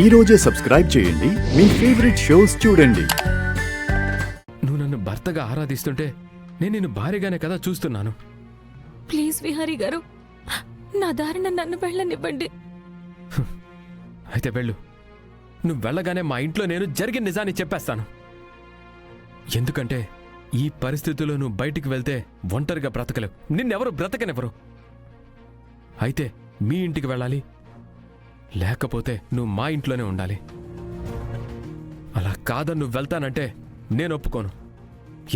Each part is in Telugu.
ఈ రోజే సబ్స్క్రైబ్ చేయండి మీ ఫేవరెట్ షోస్ చూడండి. నువ్వు నన్ను భర్తగా ఆరాధిస్తుంటే నేను నిన్ను భార్యగానే కదా చూస్తున్నాను. ప్లీజ్ విహారీ గారు, నా దారిన నన్ను వెళ్ళనివ్వండి. అయితే వెళ్ళు. నువ్వు వెళ్ళగానే మా ఇంట్లో నేను జరిగిన నిజాన్ని చెప్పేస్తాను. ఎందుకంటే ఈ పరిస్థితుల్లో నువ్వు బయటికి వెళ్తే ఒంటరిగా బ్రతకలేవు. నిన్నెవరు బ్రతకనివ్వరు. అయితే మీ ఇంటికి వెళ్ళాలి, లేకపోతే నువ్వు మా ఇంట్లోనే ఉండాలి. అలా కాదని నువ్వు వెళ్తానంటే నేను ఒప్పుకోను.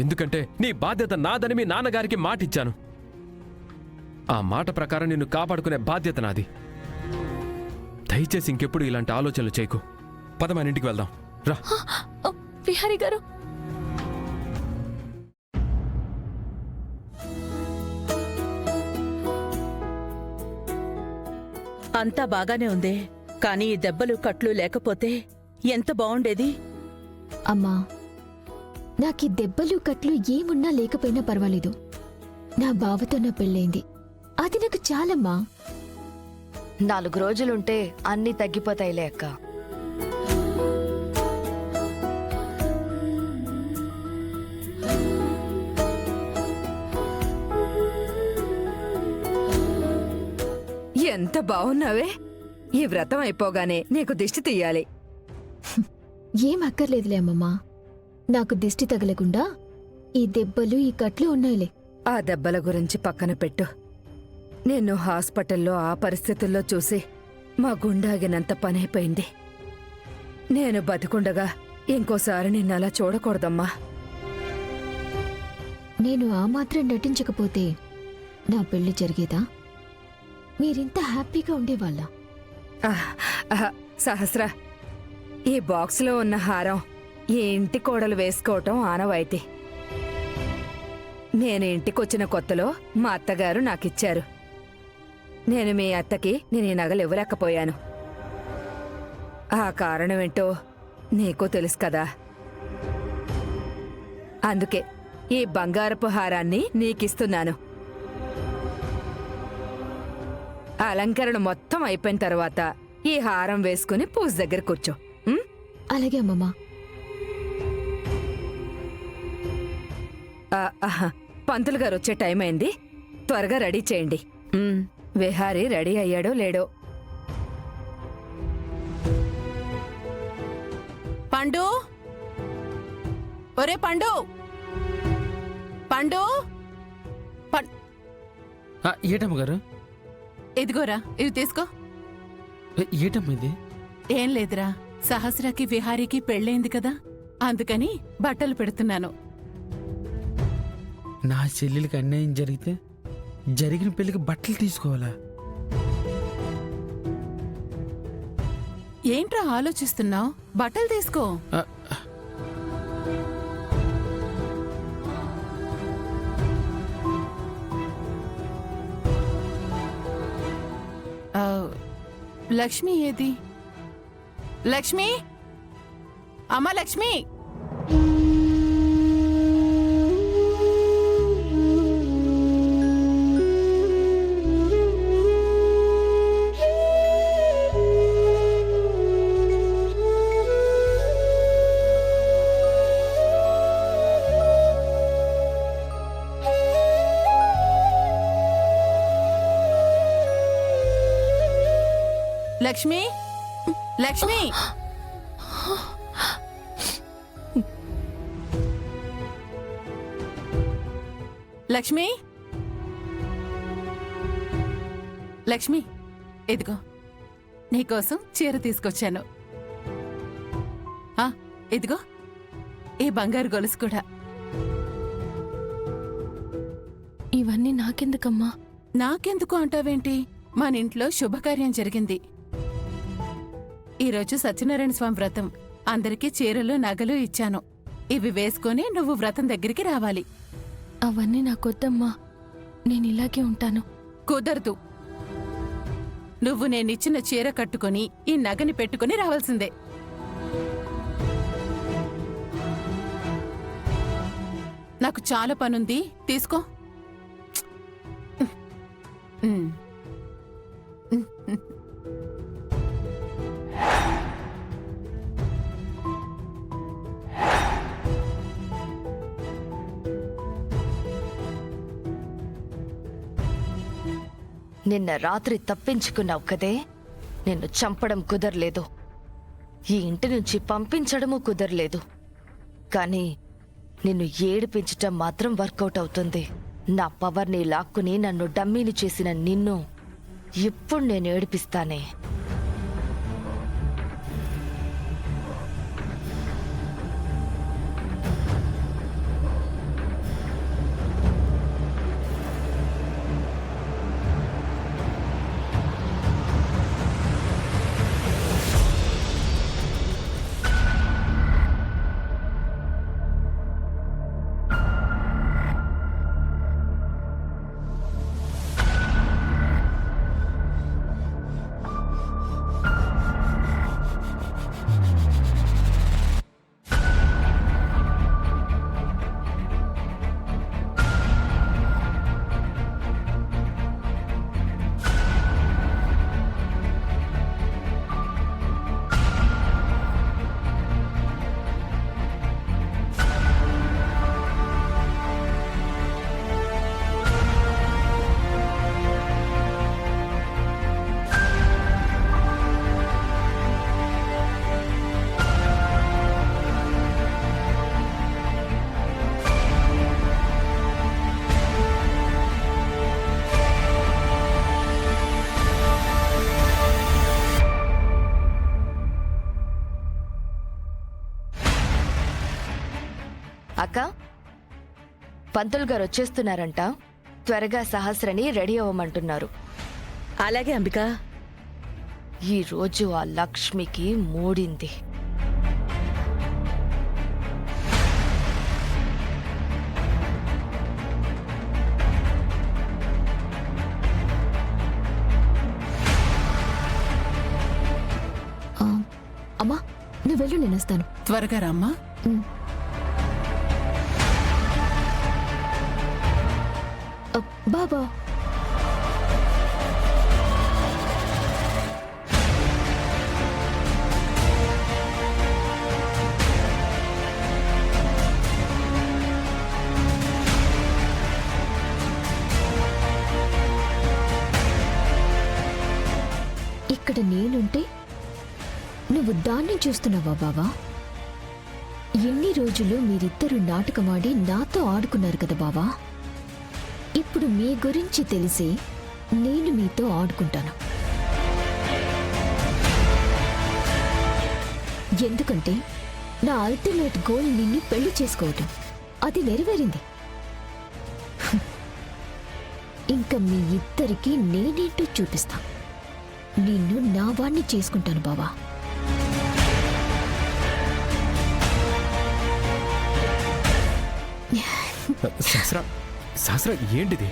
ఎందుకంటే నీ బాధ్యత నాదని మీ నాన్నగారికి మాటిచ్చాను. ఆ మాట ప్రకారం నిన్ను కాపాడుకునే బాధ్యత నాది. దయచేసి ఇంకెప్పుడు ఇలాంటి ఆలోచనలు చేయకు. పద మన ఇంటికి వెళ్దాం రా. విహారీ గారు, అంతా బాగానే ఉంది, కానీ ఈ దెబ్బలు కట్లు లేకపోతే ఎంత బావుండేది. అమ్మా, నాకీ దెబ్బలు కట్లు ఏమున్నా లేకపోయినా పర్వాలేదు. నా బావతో నా పెళ్ళైంది, అది నాకు చాలమ్మా. 4 రోజులుంటే అన్నీ తగ్గిపోతాయిలే అక్క. ఎంత బావున్నావే. ఈ వ్రతం అయిపోగానే నీకు దిష్టి తీయాలి. ఏం అక్కర్లేదులే అమ్మమ్మా, నాకు దిష్టి తగలకుండా ఈ దెబ్బలు ఈ కట్లు ఉన్నాయిలే. ఆ దెబ్బల గురించి పక్కన పెట్టు. నిన్ను హాస్పిటల్లో ఆ పరిస్థితుల్లో చూసి మా గుండాగినంత పనైపోయింది. నేను బతికుండగా ఇంకోసారి నిన్నలా చూడకూడదమ్మా. నేను ఆ మాత్రం నటించకపోతే నా పెళ్లి జరిగేదా? మీరింత హ్యాపీగా ఉండేవాళ్ళ? సహస్ర, ఈ బాక్సులో ఉన్న హారం ఈ ఇంటి కోడలు వేసుకోవటం ఆనవాయితీ. నేను ఇంటికొచ్చిన కొత్తలో మా అత్తగారు నాకిచ్చారు. నేను మీ అత్తకి నేను ఈ నగలు ఇవ్వలేకపోయాను. ఆ కారణమేంటో నీకు తెలుసు కదా. అందుకే ఈ బంగారపు హారాన్ని నీకిస్తున్నాను. అలంకరణ మొత్తం అయిపోయిన తర్వాత ఈ హారం వేసుకుని పూజ దగ్గర కూర్చో. అలాగే అమ్మమ్మా. పంతులు గారు వచ్చే టైం అయింది, త్వరగా రెడీ చేయండి. విహారీ రెడీ అయ్యాడో లేడో. పండు, ఒరే పండు, పండు, ఏటమ్మ గారు? ఇదిగోరా, ఇది తీసుకో. ఏటమ్మ ఇది? ఏం లేదురా, సహస్రకి విహారీకి పెళ్ళైంది కదా, అందుకని బట్టలు పెడుతున్నాను. నా చెల్లెలికి అన్యాయం జరిగితే జరిగిన పెళ్లికి బట్టలు తీసుకోవాలా? ఏంట్రా ఆలోచిస్తున్నావు? బట్టలు తీసుకో. లక్ష్మి ఏది? లక్ష్మి, అమ్మా లక్ష్మి. లక్ష్మి, లక్ష్మి. లక్ష్మి, లక్ష్మి, ఇదిగో నీకోసం చీర తీసుకొచ్చాను. ఇదిగో ఈ బంగారు గొలుసు కూడా. ఇవన్నీ నాకెందుకమ్మా? నాకెందుకు అంటావేంటి? మన ఇంట్లో శుభకార్యం జరిగింది. ఈరోజు సత్యనారాయణ స్వామి వ్రతం. అందరికీ చీరలు నగలు ఇచ్చాను. ఇవి వేసుకుని నువ్వు వ్రతం దగ్గరికి రావాలి. అవన్నీ నాకొద్దమ్మా, నేను ఇలాగే ఉంటాను. కుదరదు. నువ్వు నేనిచ్చిన చీర కట్టుకుని ఈ నగని పెట్టుకుని రావాల్సిందే. నాకు చాలా పనుంది, తీసుకో. నిన్న రాత్రి తప్పించుకున్నావు కదే, నిన్ను చంపడం కుదరలేదు, ఈ ఇంటి నుంచి పంపించడము కుదరలేదు. కానీ నిన్ను ఏడిపించటం మాత్రం వర్కౌట్ అవుతుంది. నా పవర్ని లాక్కుని నన్ను డమ్మీని చేసిన నిన్ను ఇప్పుడు నేను ఏడిపిస్తానే. అక్క, పంతులు గారు వచ్చేస్తున్నారంట. త్వరగా సహస్రని రెడీ అవ్వమంటున్నారు. అలాగే అంబిక. ఈ రోజు ఆ లక్ష్మికి మూడింది. అమ్మా, నువ్వు వెళ్ళు, నేను వస్తాను. త్వరగా రామ్మా. బాబా, ఇక్కడ నేనుంటే నువ్వు దాన్ని చూస్తున్నావా బావా? ఎన్ని రోజులు మీరిద్దరూ నాటకమాడి నాతో ఆడుకున్నారు కదా బావా. ఇప్పుడు మీ గురించి తెలిసి నేను మీతో ఆడుకుంటాను. ఎందుకంటే నా అల్టిమేట్ గోల్ నిన్ను పెళ్లి చేసుకోవటం. అది నెరవేరింది. ఇంకా మీ ఇద్దరికి నేనేంటో చూపిస్తా. నిన్ను నా వాణ్ణి చేసుకుంటాను బావా. సహస్ర, సహస్ర ఏంటిది?